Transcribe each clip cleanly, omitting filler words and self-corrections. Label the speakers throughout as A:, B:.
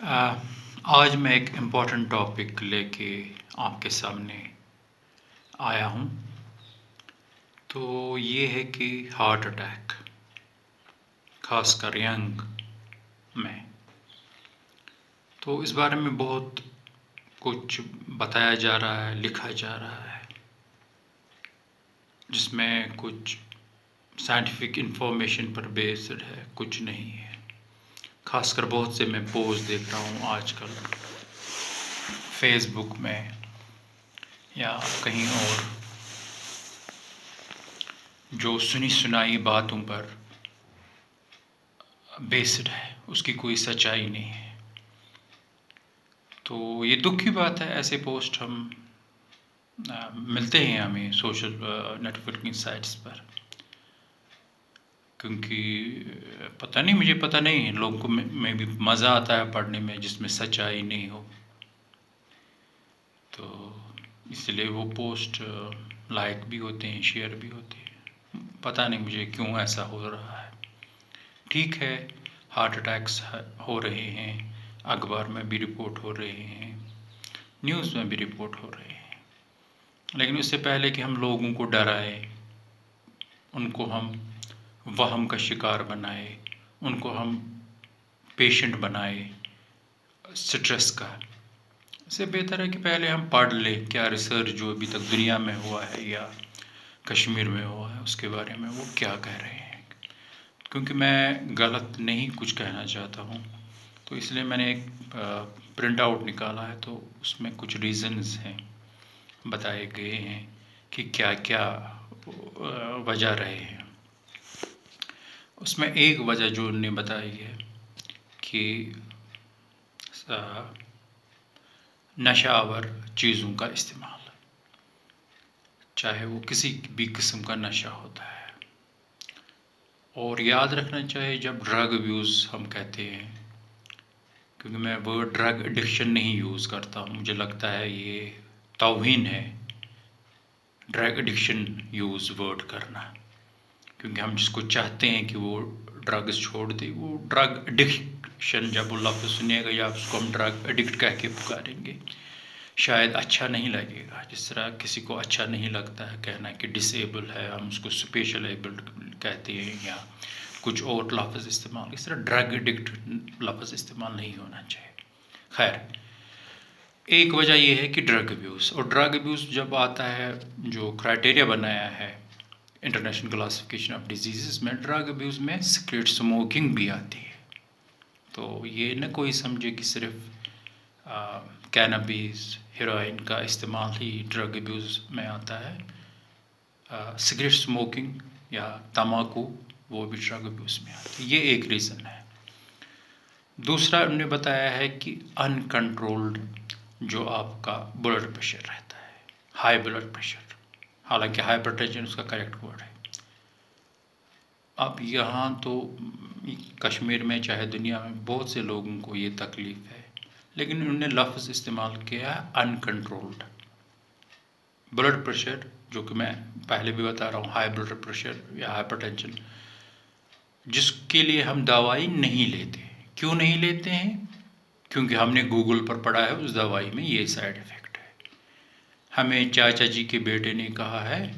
A: آ، آج میں ایک امپورٹنٹ ٹاپک لے کے آپ کے سامنے آیا ہوں تو یہ ہے کہ ہارٹ اٹیک خاص کر ینگ میں تو اس بارے میں بہت کچھ بتایا جا رہا ہے، لکھا جا رہا ہے، جس میں کچھ سائنٹیفک انفارمیشن پر بیسڈ ہے، کچھ نہیں ہے۔ خاص کر بہت سے میں پوسٹ دیکھ رہا ہوں آج کل فیس بک میں یا کہیں اور، جو سنی سنائی باتوں پر بیسڈ ہے، اس کی کوئی سچائی نہیں ہے۔ تو یہ دکھ کی بات ہے، ایسے پوسٹ ہم ملتے ہیں ہمیں سوشل نیٹ ورکنگ سائٹس پر، کیونکہ مجھے پتہ نہیں لوگوں کو میں بھی مزہ آتا ہے پڑھنے میں جس میں سچائی نہیں ہو، تو اس لیے وہ پوسٹ لائک بھی ہوتے ہیں، شیئر بھی ہوتے ہیں۔ پتہ نہیں مجھے کیوں ایسا ہو رہا ہے۔ ٹھیک ہے، ہارٹ اٹیکس ہو رہے ہیں، اخبار میں بھی رپورٹ ہو رہے ہیں، نیوز میں بھی رپورٹ ہو رہے ہیں، لیکن اس سے پہلے کہ ہم لوگوں کو ڈرائے، ان کو ہم وہم کا شکار بنائے، ان کو ہم پیشنٹ بنائے سٹریس کا، اس سے بہتر ہے کہ پہلے ہم پڑھ لیں کیا ریسرچ جو ابھی تک دنیا میں ہوا ہے یا کشمیر میں ہوا ہے اس کے بارے میں وہ کیا کہہ رہے ہیں، کیونکہ میں غلط نہیں کچھ کہنا چاہتا ہوں، تو اس لیے میں نے ایک پرنٹ آؤٹ نکالا ہے، تو اس میں کچھ ریزنز ہیں، بتائے گئے ہیں کہ کیا کیا وجہ رہے ہیں۔ اس میں ایک وجہ جو انہوں نے بتائی ہے کہ نشہ آور چیزوں کا استعمال، چاہے وہ کسی بھی قسم کا نشہ ہوتا ہے، اور یاد رکھنا چاہیے جب ڈرگ ابیوز ہم کہتے ہیں، کیونکہ میں ورڈ ڈرگ ایڈکشن نہیں یوز کرتا ہوں، مجھے لگتا ہے یہ توہین ہے ڈرگ ایڈکشن یوز ورڈ کرنا، کیونکہ ہم جس کو چاہتے ہیں کہ وہ ڈرگز چھوڑ دے، وہ ڈرگ ایڈکشن جب وہ لفظ سنیے گا یا اس کو ہم ڈرگ ایڈکٹ کہہ کے پکاریں گے، شاید اچھا نہیں لگے گا، جس طرح کسی کو اچھا نہیں لگتا ہے کہنا کہ ڈس ایبل ہے، ہم اس کو اسپیشل ایبلڈ کہتے ہیں یا کچھ اور لفظ استعمال، اس طرح ڈرگ ایڈکٹ لفظ استعمال نہیں ہونا چاہیے۔ خیر، ایک وجہ یہ ہے کہ ڈرگ ابیوز، اور ڈرگ ابیوز جب آتا ہے، جو کرائٹیریا بنایا ہے انٹرنیشنل کلاسیفیکیشن آف ڈیزیزز میں، ڈرگ ابیوز میں سگریٹ اسموکنگ بھی آتی ہے، تو یہ نہ کوئی سمجھے کہ صرف کینابیس، ہیروئن کا استعمال ہی ڈرگ ابیوز میں آتا ہے، سگریٹ اسموکنگ یا تماکو وہ بھی ڈرگ ابیوز میں آتی ہے، یہ ایک ریزن ہے۔ دوسرا انہوں نے بتایا ہے کہ انکنٹرولڈ جو آپ کا بلڈ پریشر رہتا ہے، ہائی بلڈ پریشر، حالانکہ ہائپر ٹینشن اس کا کریکٹ ورڈ ہے۔ اب یہاں تو کشمیر میں چاہے دنیا میں بہت سے لوگوں کو یہ تکلیف ہے، لیکن انہوں نے لفظ استعمال کیا انکنٹرولڈ بلڈ پریشر، جو کہ میں پہلے بھی بتا رہا ہوں، ہائی بلڈ پریشر یا ہائپر ٹینشن، جس کے لیے ہم دوائی نہیں لیتے۔ کیوں نہیں لیتے ہیں؟ کیونکہ ہم نے گوگل پر پڑھا ہے اس دوائی میں یہ سائیڈ افیکٹ ہے۔ ہمیں چاچا جی کے بیٹے نے کہا ہے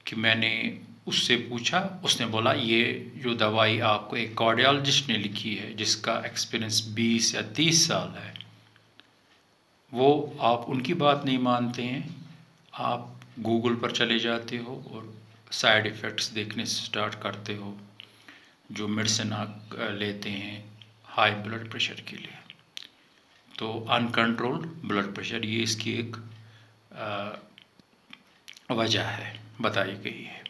A: کہ میں نے اس سے پوچھا، اس نے بولا یہ جو دوائی آپ کو ایک کارڈیالوجسٹ نے لکھی ہے جس کا ایکسپیرئنس 20 یا 30 سال ہے، وہ آپ ان کی بات نہیں مانتے ہیں، آپ گوگل پر چلے جاتے ہو اور سائیڈ ایفیکٹس دیکھنے سے سٹارٹ کرتے ہو جو میڈیسن آپ لیتے ہیں ہائی بلڈ پریشر کے لیے۔ تو انکنٹرولڈ بلڈ پریشر یہ اس کی ایک وجہ ہے، بتائی گئی ہے،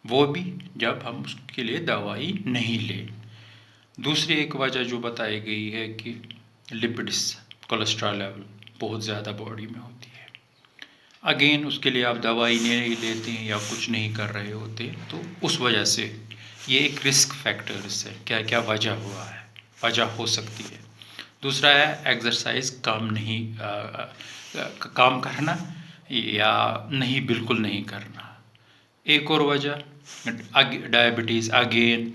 A: وہ بھی جب ہم اس کے لیے دوائی نہیں لیں۔ دوسری ایک وجہ جو بتائی گئی ہے کہ لپڈس، کولیسٹرول لیول بہت زیادہ باڈی میں ہوتی ہے، اگین اس کے لیے آپ دوائی نہیں لیتے ہیں یا کچھ نہیں کر رہے ہوتے، تو اس وجہ سے یہ ایک رسک فیکٹرز ہے، کیا کیا وجہ ہوا ہے، وجہ ہو سکتی ہے۔ دوسرا ہے ایکسرسائز کام کرنا یا نہیں، بالکل نہیں کرنا۔ ایک اور وجہ ڈائبٹیز، اگین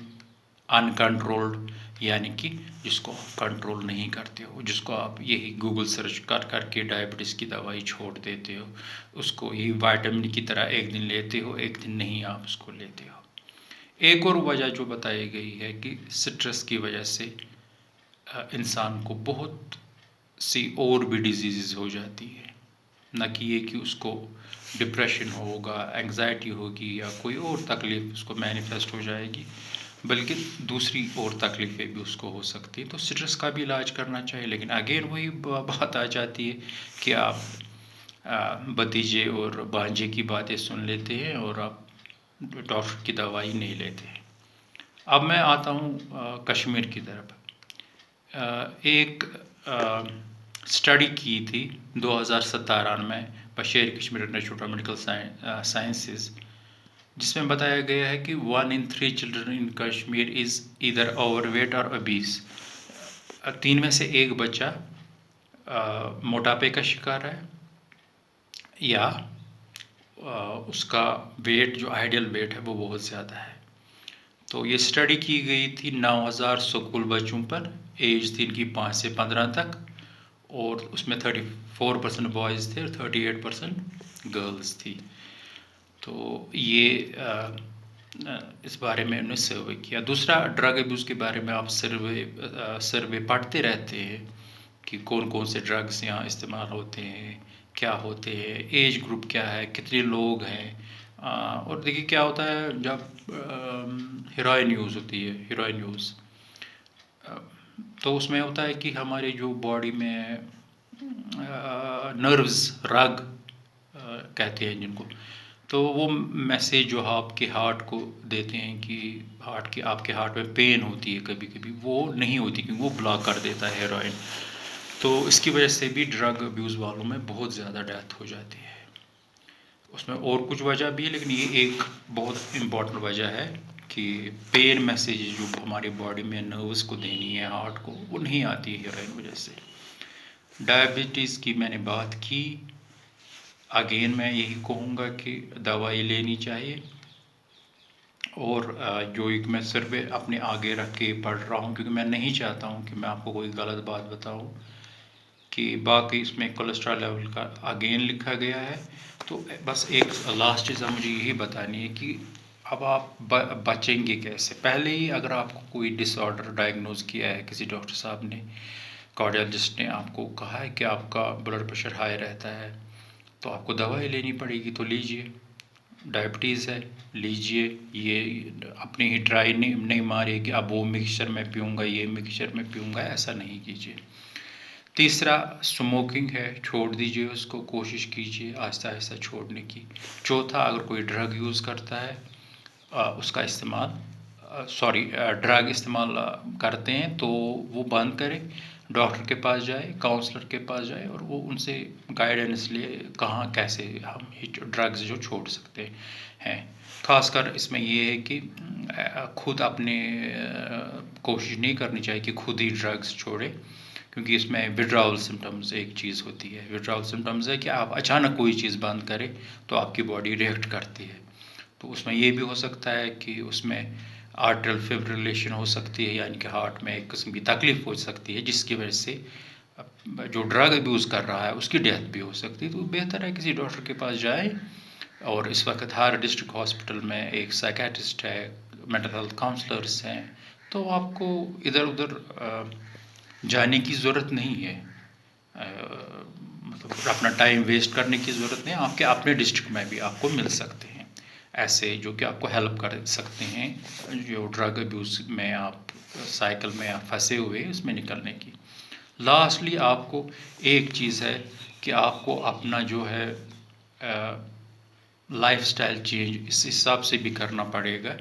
A: انکنٹرولڈ یعنی کہ جس کو آپ کنٹرول نہیں کرتے ہو، جس کو آپ یہی گوگل سرچ کر کر کے ڈائبٹیز کی دوائی چھوڑ دیتے ہو، اس کو یہ وائٹامن کی طرح ایک دن لیتے ہو، ایک دن نہیں آپ اس کو لیتے ہو۔ ایک اور وجہ جو بتائی گئی ہے کہ سٹریس کی وجہ سے انسان کو بہت سی اور بھی ڈیزیزز ہو جاتی ہے، نہ کہ یہ کہ اس کو ڈپریشن ہوگا، انگزائٹی ہوگی یا کوئی اور تکلیف اس کو مینیفیسٹ ہو جائے گی، بلکہ دوسری اور تکلیفیں بھی اس کو ہو سکتی ہے۔ تو سٹریس کا بھی علاج کرنا چاہیے، لیکن اگین وہی بات آ جاتی ہے کہ آپ بھتیجے اور بھانجے کی باتیں سن لیتے ہیں اور آپ ڈاکٹر کی دوائی نہیں لیتے ہیں۔ اب میں آتا ہوں کشمیر کی طرف۔ ایک اسٹڈی کی تھی 2017 میں Bashir Kashmir institute of medical sciences, جس میں بتایا گیا ہے کہ 1 in 3 children in Kashmir is either over weight اور obese۔ 3 میں سے ایک بچہ موٹاپے کا شکار ہے یا اس کا ویٹ جو آئیڈیل ویٹ ہے وہ بہت زیادہ ہے۔ تو یہ اسٹڈی کی گئی تھی 9000 اسکول بچوں پر، ایج تھی ان کی 5 سے 15 تک، اور اس میں 34% بوائز تھے اور 38% گرلز تھی۔ تو یہ اس بارے میں انہوں نے سروے کیا۔ دوسرا، ڈرگ ابیوز کے بارے میں آپ سروے پڑھتے رہتے ہیں کہ کون کون سے ڈرگس یہاں استعمال ہوتے ہیں، کیا ہوتے ہیں، ایج گروپ کیا ہے، کتنے لوگ ہیں۔ اور دیکھیے کیا ہوتا ہے جب ہیروئن یوز ہوتی ہے، ہیروئن یوز تو اس میں ہوتا ہے کہ ہمارے جو باڈی میں نروز، رگ کہتے ہیں جن کو، تو وہ میسیج جو آپ کے ہارٹ کو دیتے ہیں کہ آپ کے ہارٹ میں پین ہوتی ہے کبھی کبھی، وہ نہیں ہوتی کیونکہ وہ بلاک کر دیتا ہے ہیروئن۔ تو اس کی وجہ سے بھی ڈرگ ابیوز والوں میں بہت زیادہ ڈیتھ ہو جاتی ہے۔ اس میں اور کچھ وجہ بھی ہے، لیکن یہ ایک بہت امپورٹنٹ وجہ ہے کہ پین میسیج جو ہماری باڈی میں نروز کو دینی ہے، ہارٹ کو، وہ نہیں آتی ہے ہیروئن وجہ سے۔ ڈائبٹیز کی میں نے بات کی، اگین میں یہی کہوں گا کہ دوائی لینی چاہیے، اور جو ایک میں سروے اپنے آگے رکھ کے پڑھ رہا ہوں، کیونکہ میں نہیں چاہتا ہوں کہ میں آپ کو کوئی غلط بات بتاؤں، کہ باقی اس میں کولیسٹرول لیول کا اگین لکھا گیا ہے۔ تو بس ایک لاسٹ چیز مجھے یہی بتانی ہے کہ اب آپ بچیں گے کیسے۔ پہلے ہی اگر آپ کو کوئی ڈس آرڈر ڈائگنوز کیا ہے، کسی ڈاکٹر صاحب نے، کارڈیالوجسٹ نے آپ کو کہا ہے کہ آپ کا بلڈ پریشر ہائی رہتا ہے، تو آپ کو دوائی لینی پڑے گی، تو لیجئے۔ ڈائبٹیز ہے، لیجئے۔ یہ اپنی ہی ٹرائی نہیں مارے کہ اب وہ مکسچر میں پیوں گا، یہ مکسچر میں پیوں گا، ایسا نہیں کیجیے۔ تیسرا، اسموکنگ ہے، چھوڑ دیجئے اس کو، کوشش کیجئے آہستہ آہستہ چھوڑنے کی۔ چوتھا، اگر کوئی ڈرگ یوز کرتا ہے، اس کا استعمال ڈرگ استعمال کرتے ہیں تو وہ بند کرے، ڈاکٹر کے پاس جائے، کاؤنسلر کے پاس جائے، اور وہ ان سے گائیڈنس لے کہاں کیسے ہم ڈرگز جو چھوڑ سکتے ہیں۔ خاص کر اس میں یہ ہے کہ خود اپنے کوشش نہیں کرنی چاہیے کہ خود ہی ڈرگز چھوڑے، کیونکہ اس میں وڈراول سمٹمز ایک چیز ہوتی ہے۔ وڈراول سمٹمز ہے کہ آپ اچانک کوئی چیز بند کرے تو آپ کی باڈی ریئیکٹ کرتی ہے۔ تو اس میں یہ بھی ہو سکتا ہے کہ اس میں آرٹریل فبریلیشن ہو سکتی ہے، یعنی کہ ہارٹ میں ایک قسم کی تکلیف ہو سکتی ہے، جس کی وجہ سے جو ڈرگ ابیوز کر رہا ہے اس کی ڈیتھ بھی ہو سکتی ہے۔ تو بہتر ہے کسی ڈاکٹر کے پاس جائے، اور اس وقت ہر ڈسٹرکٹ ہاسپٹل میں ایک سائیکیٹرسٹ ہے، مینٹل ہیلتھ کاؤنسلرس ہیں، تو آپ کو ادھر ادھر جانے کی ضرورت نہیں ہے، مطلب اپنا ٹائم ویسٹ کرنے کی ضرورت نہیں، آپ کے اپنے ڈسٹرکٹ میں بھی آپ کو مل سکتے ہیں ایسے جو کہ آپ کو ہیلپ کر سکتے ہیں، جو ڈرگ ابیوز میں آپ سائیکل میں آپ پھنسے ہوئے اس میں نکلنے کی۔ لاسٹلی آپ کو ایک چیز ہے کہ آپ کو اپنا جو ہے لائف سٹائل چینج اس حساب سے بھی کرنا پڑے گا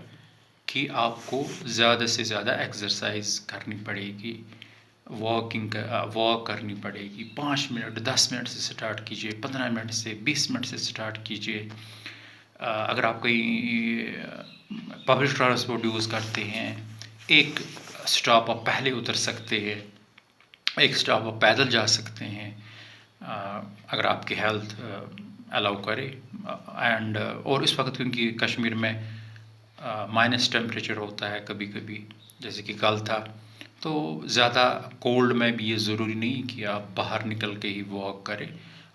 A: کہ آپ کو زیادہ سے زیادہ ایکسرسائز کرنی پڑے گی، واک کرنی پڑے گی۔ 5 منٹ 10 منٹ سے سٹارٹ کیجئے، 15 منٹ سے 20 منٹ سے سٹارٹ کیجئے۔ اگر آپ کہیں پبلک ٹرانسپورٹ یوز کرتے ہیں، ایک سٹاپ آپ پہلے اتر سکتے ہیں، ایک سٹاپ آپ پیدل جا سکتے ہیں، اگر آپ کی ہیلتھ الاؤ کرے۔ اور اس وقت کیونکہ کشمیر میں مائنس ٹیمپریچر ہوتا ہے کبھی کبھی، جیسے کہ کل تھا تو زیادہ کولڈ میں بھی یہ ضروری نہیں کہ آپ باہر نکل کے ہی واک کریں،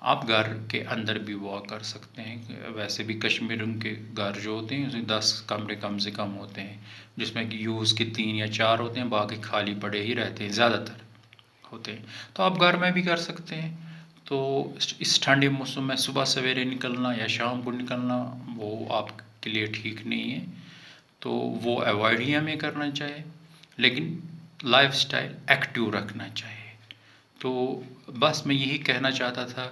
A: آپ گھر کے اندر بھی واک کر سکتے ہیں۔ ویسے بھی کشمیروں کے گھر جو ہوتے ہیں اس میں 10 کمرے کم سے کم ہوتے ہیں، جس میں کہ یوز کے 3 یا 4 ہوتے ہیں، باقی خالی پڑے ہی رہتے ہیں زیادہ تر ہوتے ہیں، تو آپ گھر میں بھی کر سکتے ہیں۔ تو اس ٹھنڈے موسم میں صبح سویرے نکلنا یا شام کو نکلنا وہ آپ کے لیے ٹھیک نہیں ہے، تو وہ ایوائڈ ہی ہمیں کرنا چاہیے، لیکن لائف سٹائل ایکٹیو رکھنا چاہیے۔ تو بس میں یہی کہنا چاہتا تھا،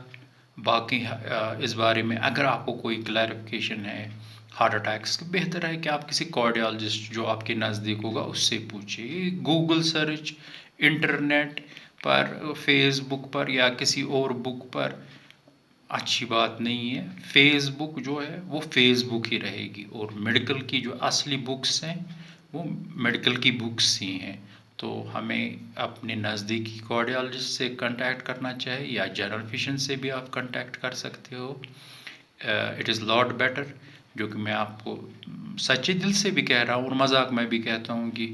A: باقی اس بارے میں اگر آپ کو کوئی کلیریفیکیشن ہے ہارٹ اٹیکس کی، بہتر ہے کہ آپ کسی کارڈیالوجسٹ جو آپ کے نزدیک ہوگا اس سے پوچھیے۔ گوگل سرچ، انٹرنیٹ پر، فیس بک پر یا کسی اور بک پر اچھی بات نہیں ہے۔ فیس بک جو ہے وہ فیس بک ہی رہے گی، اور میڈیکل کی جو اصلی بکس ہیں وہ میڈیکل کی بکس ہی ہیں۔ تو ہمیں اپنے نزدیکی کارڈیالوجسٹ سے کنٹیکٹ کرنا چاہیے، یا جنرل فزیشین سے بھی آپ کنٹیکٹ کر سکتے ہو۔ اٹ از لاٹ بیٹر، جو کہ میں آپ کو سچے دل سے بھی کہہ رہا ہوں اور مذاق میں بھی کہتا ہوں کہ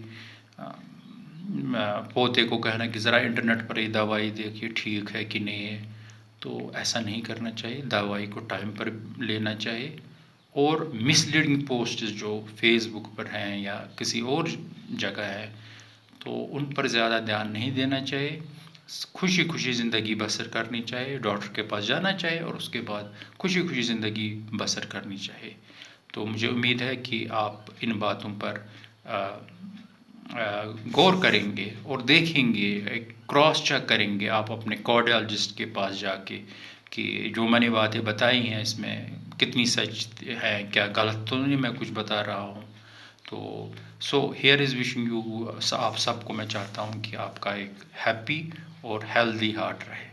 A: پوتے کو کہنا کہ ذرا انٹرنیٹ پر یہ دوائی دیکھیے ٹھیک ہے کہ نہیں ہے، تو ایسا نہیں کرنا چاہیے۔ دوائی کو ٹائم پر لینا چاہیے، اور مس لیڈنگ پوسٹز جو فیس بک پر ہیں یا کسی اور جگہ ہے تو ان پر زیادہ دھیان نہیں دینا چاہیے۔ خوشی خوشی زندگی بسر کرنی چاہیے، ڈاکٹر کے پاس جانا چاہیے اور اس کے بعد خوشی خوشی زندگی بسر کرنی چاہیے۔ تو مجھے امید ہے کہ آپ ان باتوں پر غور کریں گے اور دیکھیں گے، ایک کراس چیک کریں گے آپ اپنے کارڈیالوجسٹ کے پاس جا کے، کہ جو میں نے باتیں بتائی ہیں اس میں کتنی سچ ہے، کیا غلط تو نہیں میں کچھ بتا رہا ہوں۔ تو ہیئر از وشنگ یو، آپ سب کو میں چاہتا ہوں کہ آپ کا ایک ہیپی اور ہیلدی ہارٹ رہے۔